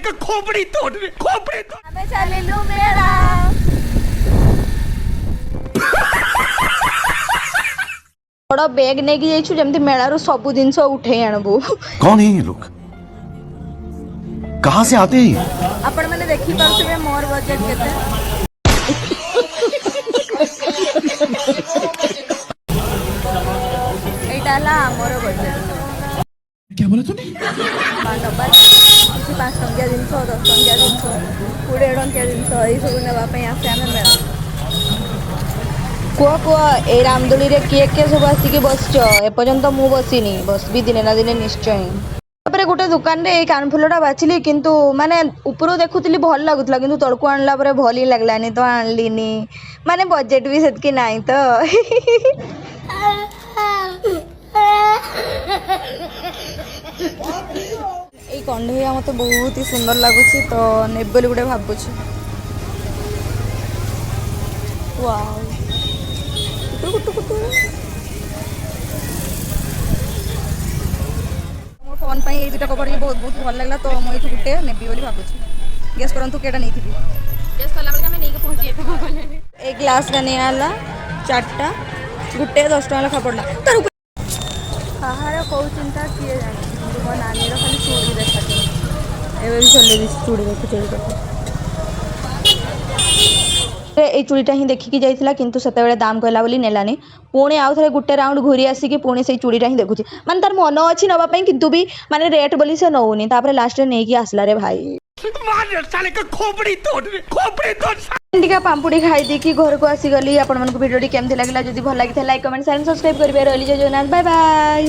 का खोपड़ी तोड़ हमें चलिलु मेला बड़ा बैग नहीं कि जाइछु जेमती मेला रो सब जिंस उठे आनबो। कौन है ये लोग, कहाँ से आते हैं? आपण माने देखि पाउथिबे मोर बजट केते। एटा ला मोर बजट। क्या बोला तूने? डब्बा किसी 5 टंकिया जिनस 10 टंकिया जिनस 20 टंकिया जिनस यही सब नापी आसे आम मेला कुह ए रामदोली रे किए सब आसिक बसच एपर्यंत मु बसीनी बसबी दिने ना दिने निश्चय। तापर गोटे दुकान रे कानफुलटा बाछिली किंतु माने ऊपर देखुली भल लगुला किंतु तड़कू आणला परे भल ही लगलानी तो आणलीनी माने बजेट भी सेतकी नाही तो। এই কଣ୍ଢେଇଆ ମତେ ବହୁତ ହି ସୁନ୍ଦର ଲାଗୁଛି ତ ନେବି ବୋଲି ଗୋଟେ ଭାବୁଛି। ୱାଓ କୁଟୁ କୁଟୁ କୁଟୁ ମୋ ଫୋନ୍ ପାଇଁ ଏଇ ଦୁଇଟା କଭର ବହୁତ ବହୁତ ଭଲ ଲାଗିଲା ତ ମୁଁ ଏଇଠୁ ଗୋଟେ ନେବି ବୋଲି ଭାବୁଛି। ଗେସ୍ କରନ୍ତୁ କେଟା ନେଇଥିବି। ଗେସ୍ କଲା ବେଳକୁ ଆମେ ନେଇକି ପହଞ୍ଚି ଯାଇଥିବୁ। ଏଇ ଗ୍ଲାସ୍ଟା ନିଆ ହେଲା 4ଟା ଗୋଟେ 10 ଟଙ୍କା ଲେଖା ପଡ଼ିଲା। କାହାର କେଉଁ ଚିନ୍ତା କିଏ ଜାଣେ କିନ୍ତୁ ମୋ ନାନୀର ଖାଲି ଚୁଡ଼ି ଦେଖାଯାଏ। ଏବେ ବି ଚଲେଇ ଚୁଡ଼ି ଦେଖୁଛି। এই চুড়িটা ହିଁ ଦେଖିକି ଯାଇଥିଲା କିନ୍ତୁ ସେତେବେଳେ ଦାମ କହିଲା ବୋଲି ନେଲାନି। ପୁଣି ଆଉ ଥରେ ଗୋଟେ ରାଉଣ୍ଡ ଘୁରି ଆସିକି ପୁଣି ସେଇ ଚୁଡ଼ିଟା ହିଁ ଦେଖୁଛି ମାନେ ତାର ମନ ଅଛି ନେବା ପାଇଁ କିନ୍ତୁ ବି ମାନେ ରେଟ୍ ବୋଲି ସେ ନେଉନି। ତାପରେ ଲାଷ୍ଟରେ ନେଇକି ଆସିଲା ରେ ଭାଇ। ଟିକେ ପାମ୍ପୁଡ଼ି ଖାଇ ଦେଇକି ଘରକୁ ଆସିଗଲି। ଆପଣମାନଙ୍କୁ ଭିଡ଼ିଓଟି କେମିତି ଲାଗିଲା ଯଦି ଭଲ ଲାଗିଥିଲା ଲାଇକ୍ କମେଣ୍ଟ ସେଣ୍ଡ ସବସ୍କ୍ରାଇବ କରିବେ। ରହିଲି ଜୟ ଜଗନ୍ନାଥ ବାय ବାय।